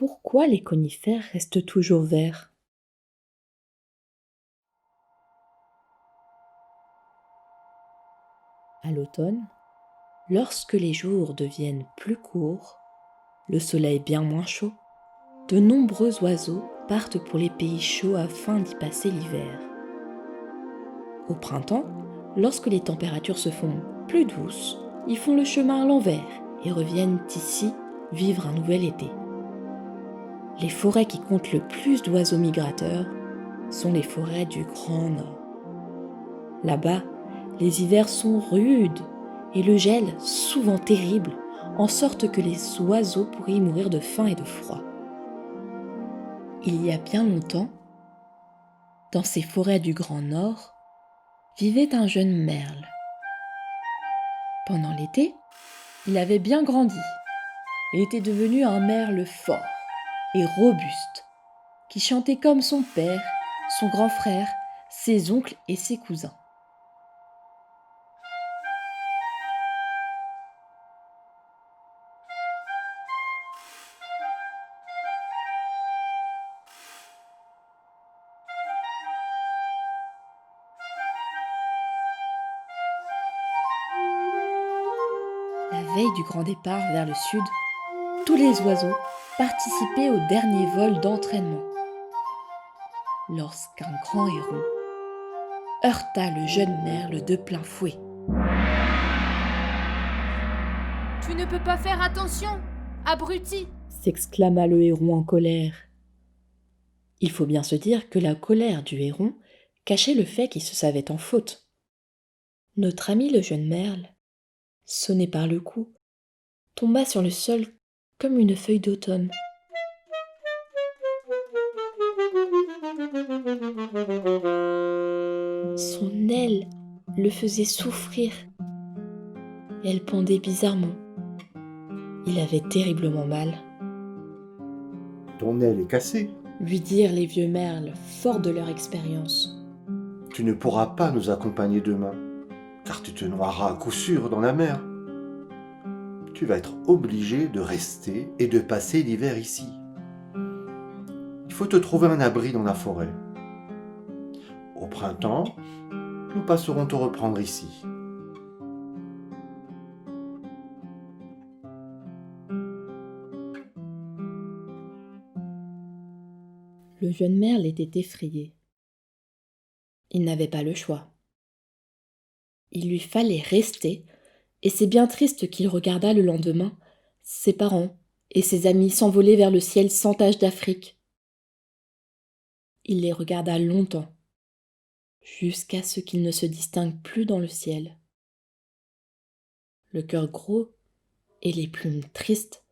pourquoi les conifères restent toujours verts? À l'automne, lorsque les jours deviennent plus courts, le soleil bien moins chaud, de nombreux oiseaux partent pour les pays chauds afin d'y passer l'hiver. Au printemps, lorsque les températures se font plus douces, ils font le chemin à l'envers et reviennent ici vivre un nouvel été. Les forêts qui comptent le plus d'oiseaux migrateurs sont les forêts du Grand Nord. Là-bas, les hivers sont rudes et le gel souvent terrible, en sorte que les oiseaux pourraient y mourir de faim et de froid. Il y a bien longtemps, dans ces forêts du Grand Nord, vivait un jeune merle. Pendant l'été, il avait bien grandi et était devenu un merle fort et robuste, qui chantait comme son père, son grand frère, ses oncles et ses cousins. La veille du grand départ vers le sud, tous les oiseaux participaient au dernier vol d'entraînement. Lorsqu'un grand héron heurta le jeune merle de plein fouet. « Tu ne peux pas faire attention, abruti !» s'exclama le héron en colère. Il faut bien se dire que la colère du héron cachait le fait qu'il se savait en faute. Notre ami le jeune merle, sonné par le coup, tomba sur le sol comme une feuille d'automne. Son aile le faisait souffrir et elle pendait bizarrement. Il avait terriblement mal. Ton aile est cassée. Lui dirent les vieux merles, forts de leur expérience. Tu ne pourras pas nous accompagner demain, car tu te noieras à coup sûr dans la mer. Tu vas être obligé de rester et de passer l'hiver ici. Il faut te trouver un abri dans la forêt. Au printemps, nous passerons te reprendre ici. Le jeune merle était effrayé. Il n'avait pas le choix. Il lui fallait rester, et c'est bien triste qu'il regarda le lendemain ses parents et ses amis s'envoler vers le ciel sans tache d'Afrique. Il les regarda longtemps, jusqu'à ce qu'ils ne se distinguent plus dans le ciel. Le cœur gros et les plumes tristes,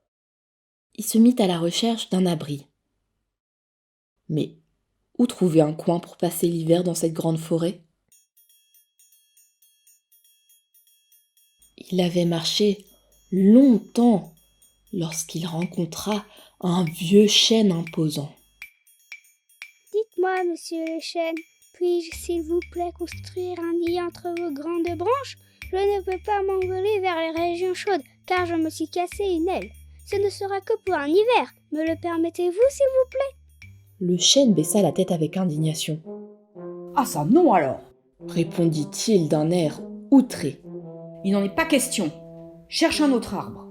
il se mit à la recherche d'un abri. Mais où trouver un coin pour passer l'hiver dans cette grande forêt? Il avait marché longtemps lorsqu'il rencontra un vieux chêne imposant. « Dites-moi, monsieur le chêne, puis-je, s'il vous plaît, construire un nid entre vos grandes branches? Je ne peux pas m'envoler vers les régions chaudes, car je me suis cassé une aile. Ce ne sera que pour un hiver. Me le permettez-vous, s'il vous plaît ?» Le chêne baissa la tête avec indignation. « Ah ça non alors !» répondit-il d'un air outré. « Il n'en est pas question. Cherche un autre arbre.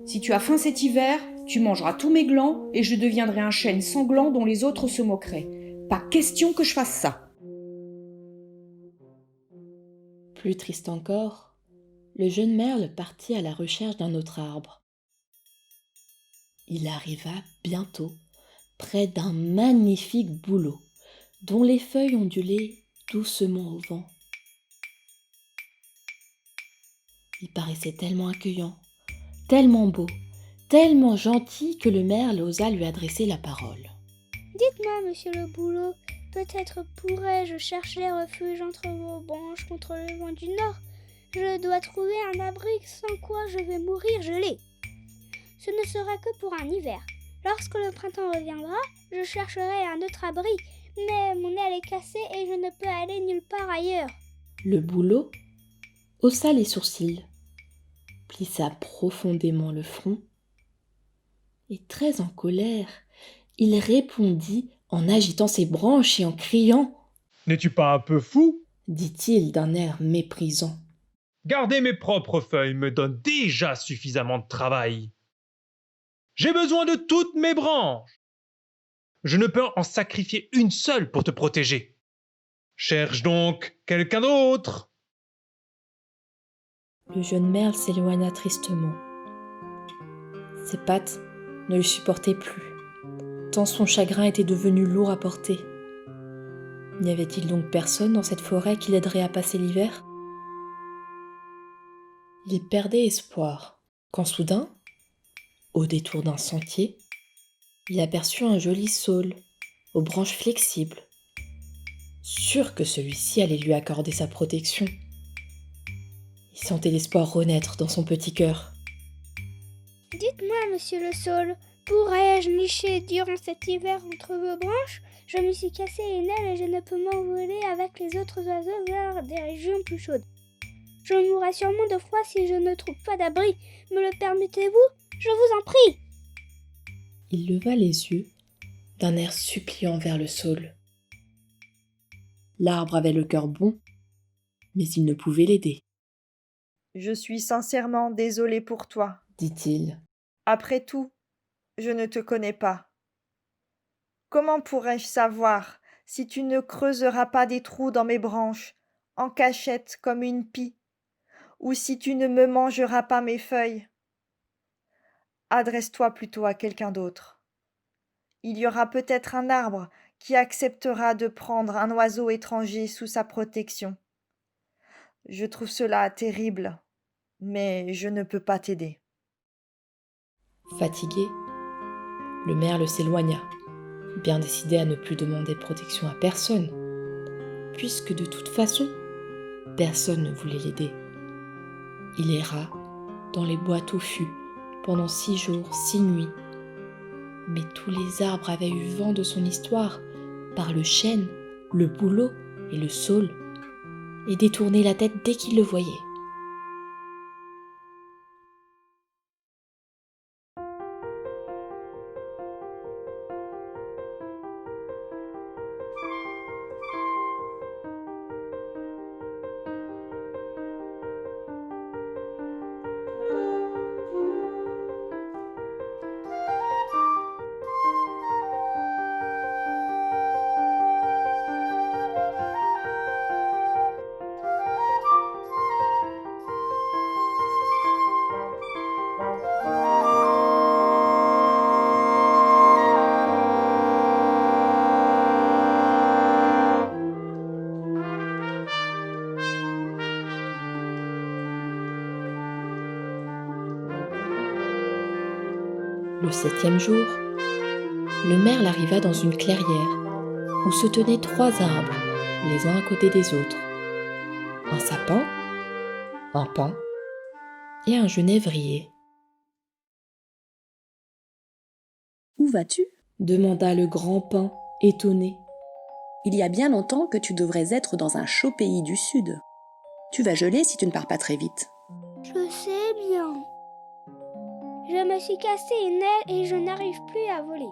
Si tu as faim cet hiver, tu mangeras tous mes glands et je deviendrai un chêne sanglant dont les autres se moqueraient. Pas question que je fasse ça. » Plus triste encore, le jeune merle partit à la recherche d'un autre arbre. Il arriva bientôt près d'un magnifique bouleau, dont les feuilles ondulaient doucement au vent. Il paraissait tellement accueillant, tellement beau, tellement gentil que le merle osa lui adresser la parole. « Dites-moi, monsieur le bouleau, peut-être pourrais-je chercher refuge entre vos branches contre le vent du nord. Je dois trouver un abri sans quoi je vais mourir gelé. Ce ne sera que pour un hiver. Lorsque le printemps reviendra, je chercherai un autre abri, mais mon aile est cassée et je ne peux aller nulle part ailleurs. » Le bouleau haussa les sourcils, plissa profondément le front Et très en colère, il répondit en agitant ses branches et en criant, N'es-tu pas un peu fou? dit-il d'un air méprisant. Garder mes propres feuilles me donne déjà suffisamment de travail. J'ai besoin de toutes mes branches. Je ne peux en sacrifier une seule pour te protéger. Cherche donc quelqu'un d'autre. Le jeune merle s'éloigna tristement. Ses pattes ne le supportaient plus, tant son chagrin était devenu lourd à porter. N'y avait-il donc personne dans cette forêt qui l'aiderait à passer l'hiver ? Il perdait espoir, quand soudain, au détour d'un sentier, il aperçut un joli saule, aux branches flexibles, sûr que celui-ci allait lui accorder sa protection. Il sentait l'espoir renaître dans son petit cœur. Dites-moi, monsieur le saule, pourrais-je nicher durant cet hiver entre vos branches? Je me suis cassé une aile et je ne peux m'envoler avec les autres oiseaux vers des régions plus chaudes. Je mourrai sûrement de froid si je ne trouve pas d'abri. Me le permettez-vous? Je vous en prie. Il leva les yeux d'un air suppliant vers le saule. L'arbre avait le cœur bon, mais il ne pouvait l'aider, Je suis sincèrement désolé pour toi. dit-il. Après tout, je ne te connais pas. Comment pourrais-je savoir si tu ne creuseras pas des trous dans mes branches, en cachette comme une pie, ou si tu ne me mangeras pas mes feuilles? Adresse-toi plutôt à quelqu'un d'autre. Il y aura peut-être un arbre qui acceptera de prendre un oiseau étranger sous sa protection. Je trouve cela terrible, mais je ne peux pas t'aider. Fatigué, le merle s'éloigna, bien décidé à ne plus demander protection à personne, puisque de toute façon, personne ne voulait l'aider. Il erra dans les bois touffus pendant 6 jours, 6 nuits. Mais tous les arbres avaient eu vent de son histoire par le chêne, le bouleau et le saule, et détournaient la tête dès qu'ils le voyaient. Le 7e jour, le merle arriva dans une clairière où se tenaient 3 arbres, les uns à côté des autres. Un sapin, un pin et un genévrier. « Où vas-tu ? Demanda le grand pin, étonné. Il y a bien longtemps que tu devrais être dans un chaud pays du sud. Tu vas geler si tu ne pars pas très vite. » Je sais bien. Je me suis cassé une aile et je n'arrive plus à voler.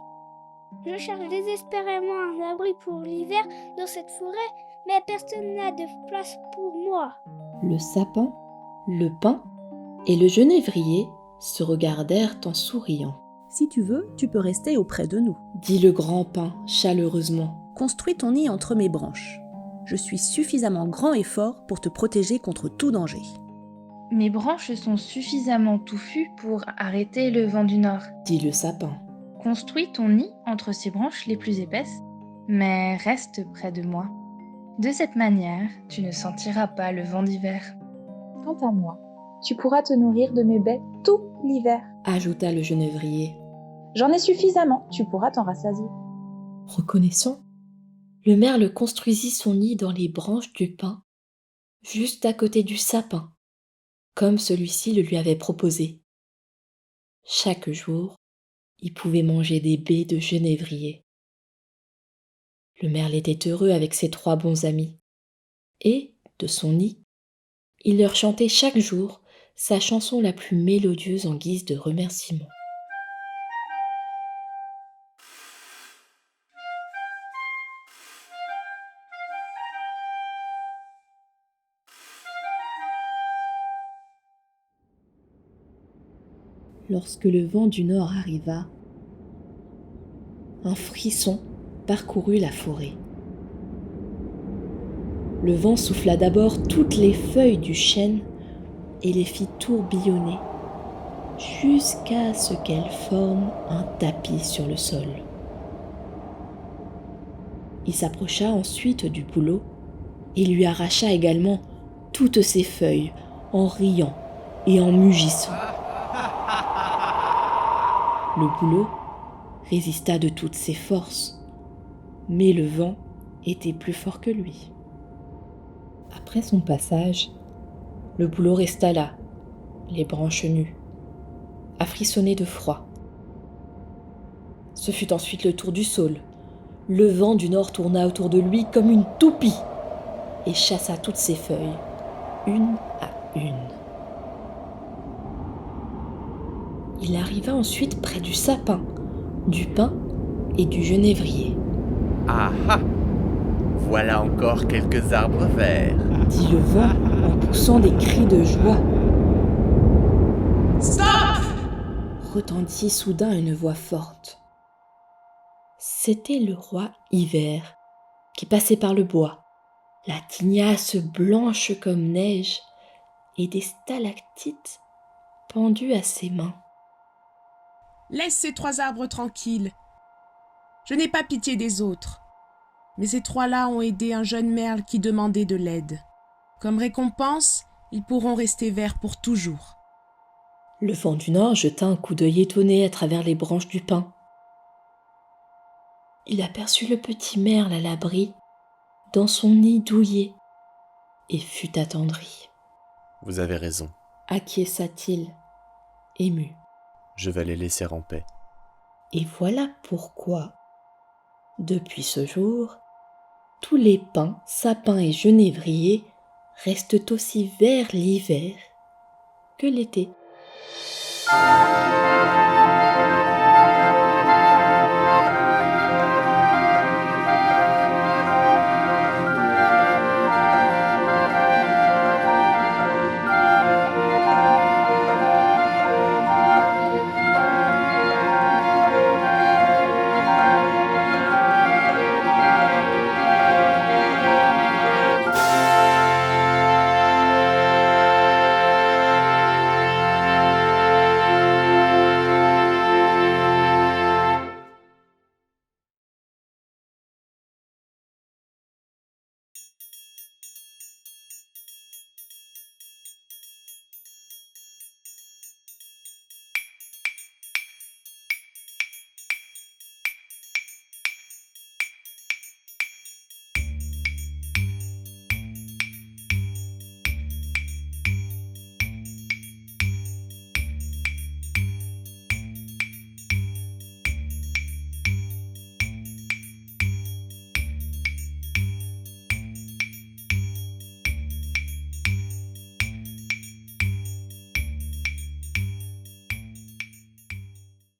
Je cherche désespérément un abri pour l'hiver dans cette forêt, mais personne n'a de place pour moi. Le sapin, le pin et le genévrier se regardèrent en souriant. Si tu veux, tu peux rester auprès de nous. Dit le grand pin chaleureusement. Construis ton nid entre mes branches. Je suis suffisamment grand et fort pour te protéger contre tout danger. Mes branches sont suffisamment touffues pour arrêter le vent du nord. Dit le sapin. Construis ton nid entre ces branches les plus épaisses, mais reste près de moi. De cette manière, tu ne sentiras pas le vent d'hiver. Quant à moi, tu pourras te nourrir de mes baies tout l'hiver. Ajouta le genévrier. J'en ai suffisamment, tu pourras t'en rassasier. Reconnaissant, le merle construisit son nid dans les branches du pin, juste à côté du sapin, comme celui-ci le lui avait proposé. Chaque jour, il pouvait manger des baies de genévrier. Le merle était heureux avec ses 3 bons amis, et, de son nid, il leur chantait chaque jour sa chanson la plus mélodieuse en guise de remerciement. lorsque le vent du nord arriva, un frisson parcourut la forêt. Le vent souffla d'abord toutes les feuilles du chêne et les fit tourbillonner jusqu'à ce qu'elles forment un tapis sur le sol. Il s'approcha ensuite du bouleau et lui arracha également toutes ses feuilles en riant et en mugissant. Le bouleau résista de toutes ses forces, mais le vent était plus fort que lui. Après son passage, le bouleau resta là, les branches nues, à frissonner de froid. Ce fut ensuite le tour du saule. Le vent du nord tourna autour de lui comme une toupie et chassa toutes ses feuilles, une à une. Il arriva ensuite près du sapin, du pin et du genévrier. Ah ah! Voilà encore quelques arbres verts. Dit le vent en poussant des cris de joie. Stop! Retentit soudain une voix forte. C'était le roi Hiver qui passait par le bois, la tignasse blanche comme neige et des stalactites pendues à ses mains. Laisse ces 3 arbres tranquilles. Je n'ai pas pitié des autres. Mais ces 3-là ont aidé un jeune merle qui demandait de l'aide. Comme récompense, ils pourront rester verts pour toujours. Le vent du nord jeta un coup d'œil étonné à travers les branches du pin. Il aperçut le petit merle à l'abri, dans son nid douillet, et fut attendri. Vous avez raison. Acquiesça-t-il, ému. Je vais les laisser en paix. Et voilà pourquoi, depuis ce jour, tous les pins, sapins et genévriers restent aussi verts l'hiver que l'été.